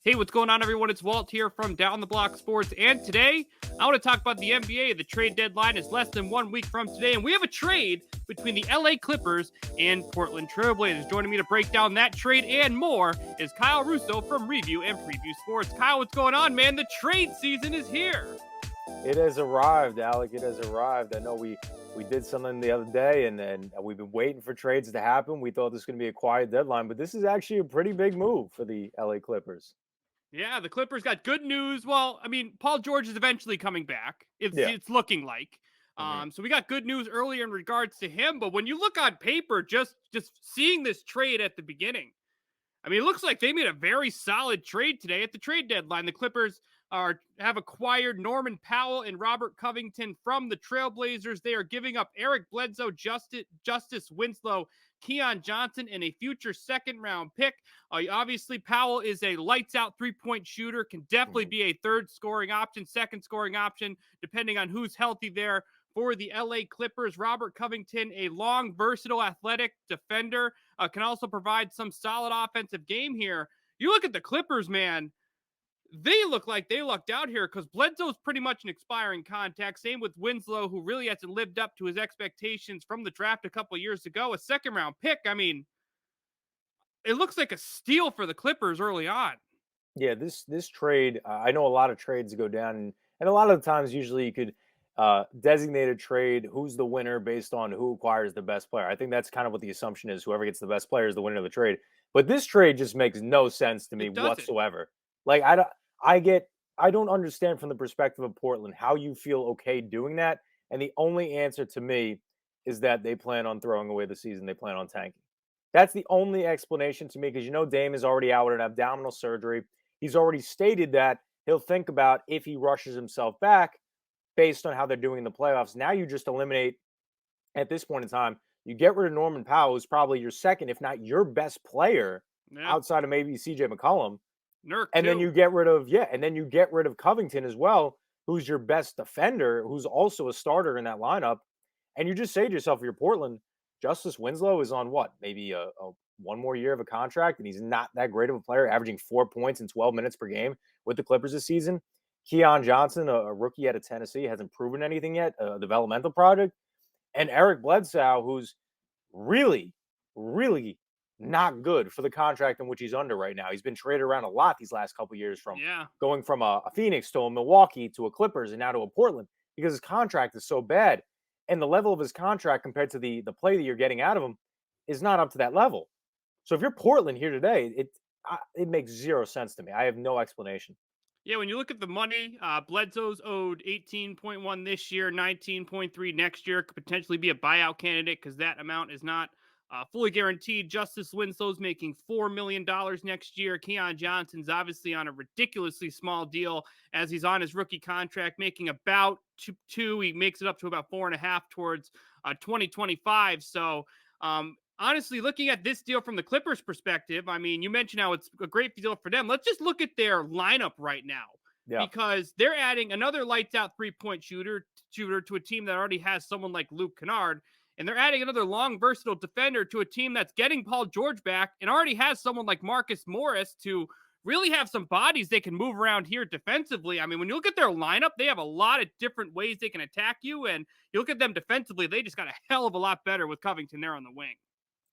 Hey, what's going on, everyone? It's Walt here from Down the Block Sports, and today I want to talk about the NBA. The trade deadline is less than 1 week from today, and we have a trade between the LA Clippers and Portland Trailblazers. Joining me to break down that trade and more is Kyle Russo from Review and Preview Sports. Kyle, what's going on, man? The trade season is here. It has arrived, Alec. It has arrived. I know we did something the other day, and we've been waiting for trades to happen. We thought this was going to be a quiet deadline, but this is actually a pretty big move for the LA Clippers. Yeah, the Clippers got good news. Well, I mean, Paul George is eventually coming back. Yeah. It's looking like. Mhm. So we got good news earlier in regards to him. But when you look on paper, just seeing this trade at the beginning, I mean, it looks like they made a very solid trade today at the trade deadline. The Clippers have acquired Norman Powell and Robert Covington from the Trailblazers. They are giving up Eric Bledsoe, Justice Winslow, Keon Johnson, and a future second-round pick. Obviously, Powell is a lights-out three-point shooter, can definitely be a third scoring option, second scoring option, depending on who's healthy there. For the LA Clippers, Robert Covington, a long, versatile, athletic defender, can also provide some solid offensive game here. You look at the Clippers, man, they look like they lucked out here because Bledsoe's pretty much an expiring contract. Same with Winslow, who really hasn't lived up to his expectations from the draft a couple years ago. A second-round pick, I mean, it looks like a steal for the Clippers early on. Yeah, this trade, I know a lot of trades go down, and a lot of the times, usually you could designate a trade, who's the winner based on who acquires the best player. I think that's kind of what the assumption is. Whoever gets the best player is the winner of the trade. But this trade just makes no sense to me It doesn't. whatsoever. Like I don't understand from the perspective of Portland how you feel okay doing that. And the only answer to me is that they plan on throwing away the season. They plan on tanking. That's the only explanation to me because Dame is already out with an abdominal surgery. He's already stated that he'll think about if he rushes himself back based on how they're doing in the playoffs. Now you just eliminate, at this point in time, you get rid of Norman Powell, who's probably your second, if not your best player Yeah. outside of maybe CJ McCollum. Nurk, And then too. you get rid of Covington as well, who's your best defender, who's also a starter in that lineup. And you just say to yourself, if you're Portland, Justice Winslow is on what? Maybe a one more year of a contract, and he's not that great of a player, averaging 4 points in 12 minutes per game with the Clippers this season. Keon Johnson, a rookie out of Tennessee, hasn't proven anything yet, a developmental project. And Eric Bledsoe, who's really, really not good for the contract in which he's under right now. He's been traded around a lot these last couple of years, from Yeah. going from a Phoenix to a Milwaukee to a Clippers and now to a Portland, because his contract is so bad. And the level of his contract compared to the play that you're getting out of him is not up to that level. So if you're Portland here today, it makes zero sense to me. I have no explanation. Yeah, when you look at the money, Bledsoe's owed 18.1 this year, 19.3 next year. Could potentially be a buyout candidate because that amount is not fully guaranteed. Justice Winslow's making $4 million next year. Keon Johnson's obviously on a ridiculously small deal as he's on his rookie contract, making about two. He makes it up to about 4.5 towards 2025. So, honestly, looking at this deal from the Clippers perspective, I mean, you mentioned how it's a great deal for them. Let's just look at their lineup right now, Yeah. because they're adding another lights out three-point shooter to a team that already has someone like Luke Kennard. And they're adding another long, versatile defender to a team that's getting Paul George back and already has someone like Marcus Morris to really have some bodies they can move around here defensively. I mean, when you look at their lineup, they have a lot of different ways they can attack you. And you look at them defensively, they just got a hell of a lot better with Covington there on the wing.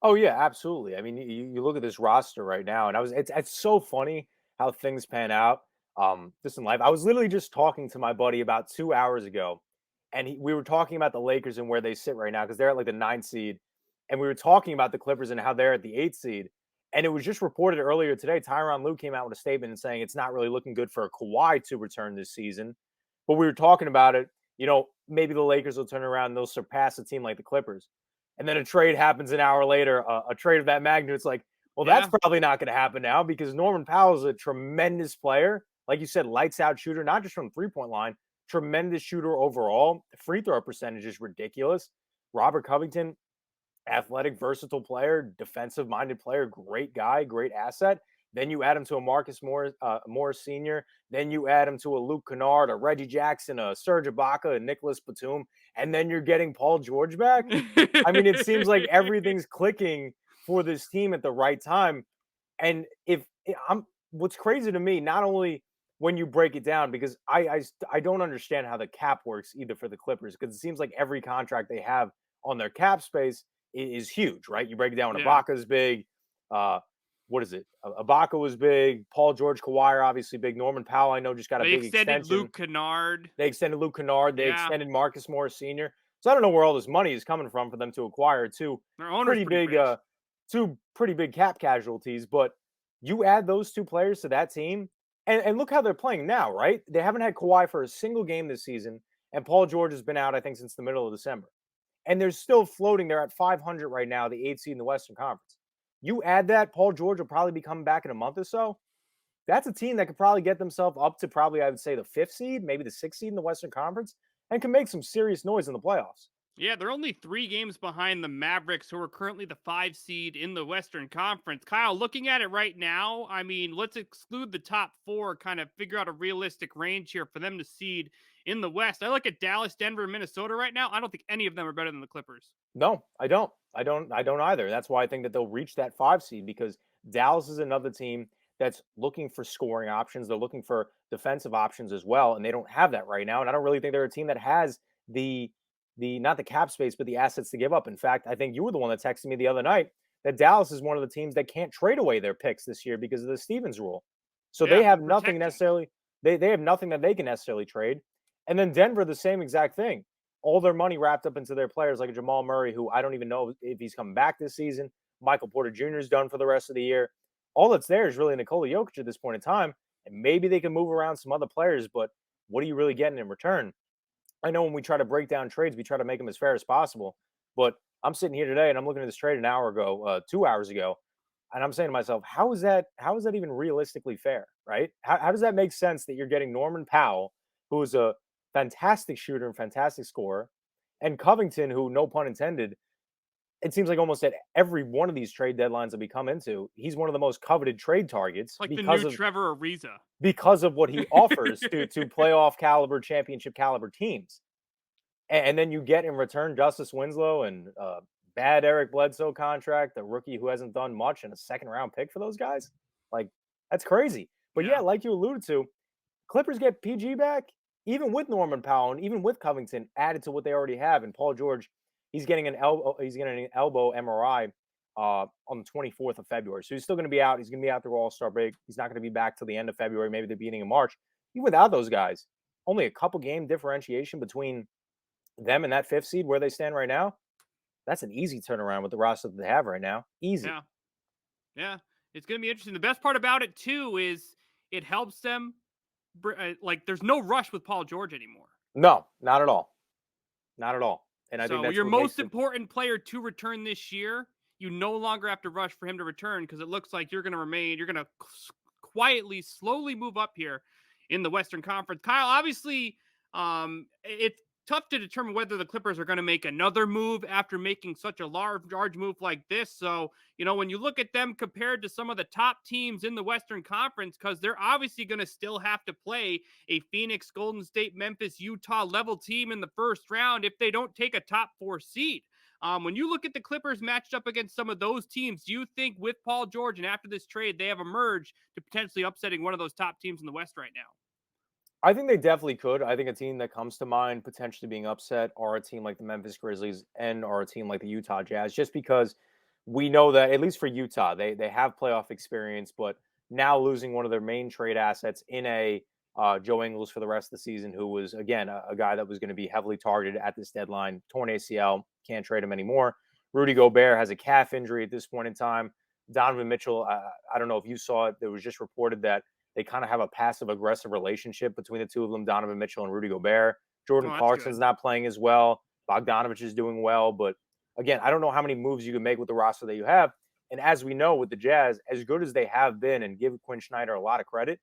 Oh yeah, absolutely. I mean, you look at this roster right now, and it's so funny how things pan out. Just in life, I was literally just talking to my buddy about 2 hours ago, and we were talking about the Lakers and where they sit right now because they're at like the 9th seed, and we were talking about the Clippers and how they're at the 8th seed. And it was just reported earlier today. Tyronn Lue came out with a statement and saying it's not really looking good for Kawhi to return this season. But we were talking about it. Maybe the Lakers will turn around and they'll surpass a team like the Clippers. And then a trade happens an hour later, a trade of that magnitude. It's like, well, that's probably not going to happen now because Norman Powell is a tremendous player. Like you said, lights out shooter, not just from the 3-point line, tremendous shooter overall. Free throw percentage is ridiculous. Robert Covington, athletic, versatile player, defensive minded player, great guy, great asset. Then you add him to a Marcus Morris Sr. Then you add him to a Luke Kennard, a Reggie Jackson, a Serge Ibaka, a Nicholas Batum, and then you're getting Paul George back. I mean, it seems like everything's clicking for this team at the right time. And if what's crazy to me, not only when you break it down, because I don't understand how the cap works either for the Clippers, because it seems like every contract they have on their cap space is huge, right? You break it down, Yeah. Ibaka's big. Uh, what is it? Ibaka was big. Paul George, Kawhi are obviously big. Norman Powell, I know, just got a They big extended extension. Luke Kennard. They extended Luke Kennard. They Yeah. extended Marcus Morris Sr. So I don't know where all this money is coming from for them to acquire Their owner's pretty pretty big, rich. two pretty big cap casualties. But you add those two players to that team, and look how they're playing now, right? They haven't had Kawhi for a single game this season, and Paul George has been out, I think, since the middle of December. And they're still floating. They're at 500 right now, the 8th seed in the Western Conference. You add that, Paul George will probably be coming back in a month or so. That's a team that could probably get themselves up to probably, I would say, the 5th seed, maybe the 6th seed in the Western Conference, and can make some serious noise in the playoffs. Yeah, they're only 3 games behind the Mavericks, who are currently the 5 seed in the Western Conference. Kyle, looking at it right now, I mean, let's exclude the top 4, kind of figure out a realistic range here for them to seed in the West. I look at Dallas, Denver, and Minnesota right now. I don't think any of them are better than the Clippers. No, I don't. I don't either. That's why I think that they'll reach that 5 seed, because Dallas is another team that's looking for scoring options. They're looking for defensive options as well, and they don't have that right now. And I don't really think they're a team that has the not the cap space, but the assets to give up. In fact, I think you were the one that texted me the other night that Dallas is one of the teams that can't trade away their picks this year because of the Stevens rule. So they Yeah, they're have nothing protecting. necessarily. They have nothing that they can necessarily trade. And then Denver, the same exact thing, all their money wrapped up into their players like a Jamal Murray, who I don't even know if he's coming back this season. Michael Porter Jr. is done for the rest of the year. All that's there is really Nikola Jokic at this point in time. And maybe they can move around some other players, but what are you really getting in return? I know when we try to break down trades, we try to make them as fair as possible. But I'm sitting here today and I'm looking at this trade an hour ago, 2 hours ago, and I'm saying to myself, how is that? How is that even realistically fair? Right? How does that make sense that you're getting Norman Powell, who is a fantastic shooter and fantastic scorer, and Covington, who, no pun intended, it seems like almost at every one of these trade deadlines that we come into, he's one of the most coveted trade targets Like the new because of Trevor Ariza. what he offers to playoff caliber, championship caliber teams. And then you get in return Justice Winslow and bad Eric Bledsoe contract, the rookie who hasn't done much, and a second round pick for those guys. Like, that's crazy. But yeah, Yeah. like you alluded to, Clippers get PG back, even with Norman Powell and even with Covington added to what they already have. And Paul George, he's getting an elbow MRI on the 24th of February. So he's still going to be out. He's going to be out through All-Star break. He's not going to be back till the end of February, maybe the beginning of March. Even without those guys, only a couple game differentiation between them and that 5th seed where they stand right now. That's an easy turnaround with the roster that they have right now. Easy. Yeah. Yeah. It's going to be interesting. The best part about it, too, is it helps them. Like, there's no rush with Paul George anymore. No, not at all. Not at all. And I think So that's your what makes most it. important player to return this year, you no longer have to rush for him to return, because it looks like you're going to remain. You're going to quietly, slowly move up here in the Western Conference. Kyle, obviously, it's tough to determine whether the Clippers are going to make another move after making such a large move like this. So, when you look at them compared to some of the top teams in the Western Conference, because they're obviously going to still have to play a Phoenix, Golden State, Memphis, Utah level team in the first round if they don't take a top 4 seed. When you look at the Clippers matched up against some of those teams, do you think with Paul George and after this trade, they have emerged to potentially upsetting one of those top teams in the West right now? I think they definitely could. I think a team that comes to mind potentially being upset are a team like the Memphis Grizzlies and or a team like the Utah Jazz, just because we know that, at least for Utah, they have playoff experience, but now losing one of their main trade assets in a Joe Ingles for the rest of the season, who was, again, a guy that was going to be heavily targeted at this deadline, torn ACL, can't trade him anymore. Rudy Gobert has a calf injury at this point in time. Donovan Mitchell, I don't know if you saw it. It was just reported that they kind of have a passive aggressive relationship between the two of them, Donovan Mitchell and Rudy Gobert. Jordan Oh, that's Clarkson's good. not playing as well. Bogdanovich is doing well. But again, I don't know how many moves you can make with the roster that you have. And as we know with the Jazz, as good as they have been, and give Quinn Snyder a lot of credit,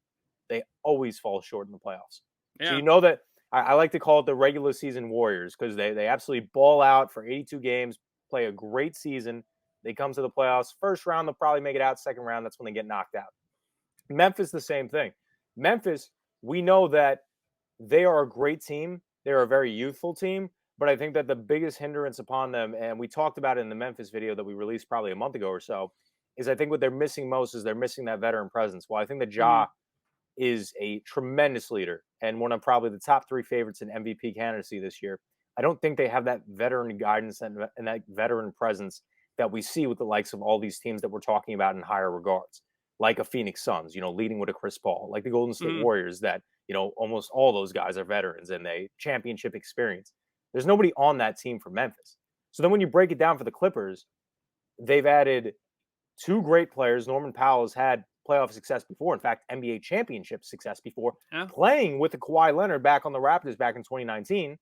they always fall short in the playoffs. So Yeah. you know that I like to call it the regular season Warriors, because they absolutely ball out for 82 games, play a great season. They come to the playoffs. First round, they'll probably make it out. Second round, that's when they get knocked out. Memphis, the same thing. Memphis, we know that they are a great team. They're a very youthful team, but I think that the biggest hindrance upon them, and we talked about it in the Memphis video that we released probably a month ago or so, is I think what they're missing most is they're missing that veteran presence. Well, I think that Mhm. Ja is a tremendous leader and one of probably the top 3 favorites in MVP candidacy this year. I don't think they have that veteran guidance and that veteran presence that we see with the likes of all these teams that we're talking about in higher regards, like a Phoenix Suns, leading with a Chris Paul, like the Golden State Mhm. Warriors that, almost all those guys are veterans and they championship experience. There's nobody on that team for Memphis. So then when you break it down for the Clippers, they've added 2 great players. Norman Powell has had playoff success before. In fact, NBA championship success before, Yeah. playing with the Kawhi Leonard back on the Raptors back in 2019.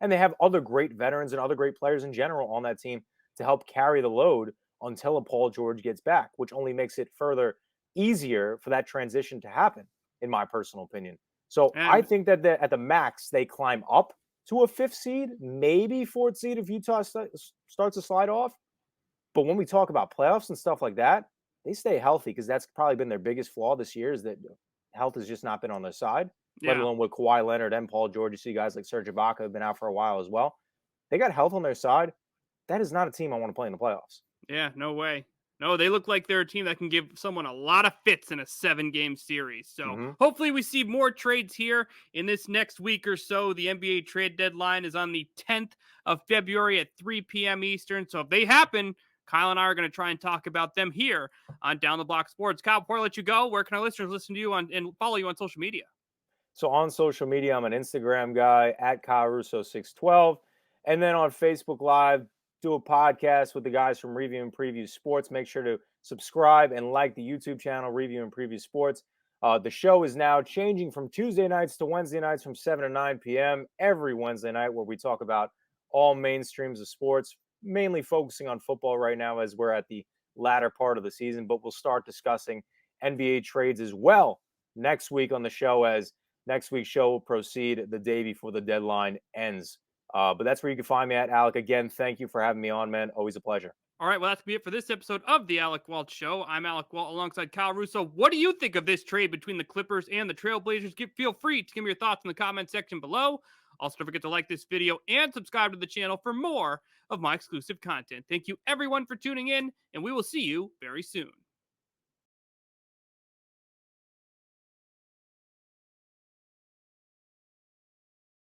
And they have other great veterans and other great players in general on that team to help carry the load until a Paul George gets back, which only makes it further easier for that transition to happen, in my personal opinion. So I And think that at the max, they climb up to a 5th seed, maybe 4th seed if Utah starts to slide off. But when we talk about playoffs and stuff like that, they stay healthy because that's probably been their biggest flaw this year is that health has just not been on their side, let yeah. alone with Kawhi Leonard and Paul George. You see guys like Serge Ibaka have been out for a while as well. They got health on their side. That is not a team I want to play in the playoffs. Yeah, no way. No, they look like they're a team that can give someone a lot of fits in a 7-game series. So Mm-hmm. hopefully we see more trades here in this next week or so. The NBA trade deadline is on the 10th of February at 3 p.m. Eastern. So if they happen, Kyle and I are going to try and talk about them here on Down the Block Sports. Kyle, before I let you go, where can our listeners listen to you on and follow you on social media? So on social media, I'm an Instagram guy at Kyle Russo 612. And then on Facebook Live, do a podcast with the guys from Review and Preview Sports. Make sure to subscribe and like the YouTube channel, Review and Preview Sports. The show is now changing from Tuesday nights to Wednesday nights from 7 to 9 p.m. every Wednesday night, where we talk about all mainstreams of sports, mainly focusing on football right now as we're at the latter part of the season. But we'll start discussing NBA trades as well next week on the show, as next week's show will proceed the day before the deadline ends. But that's where you can find me at. Alec, again, thank you for having me on, man. Always a pleasure. All right, well, that's going to be it for this episode of the Alec Walt Show. I'm Alec Walt alongside Kyle Russo. What do you think of this trade between the Clippers and the Trailblazers? Feel free to give me your thoughts in the comment section below. Also, don't forget to like this video and subscribe to the channel for more of my exclusive content. Thank you, everyone, for tuning in, and we will see you very soon.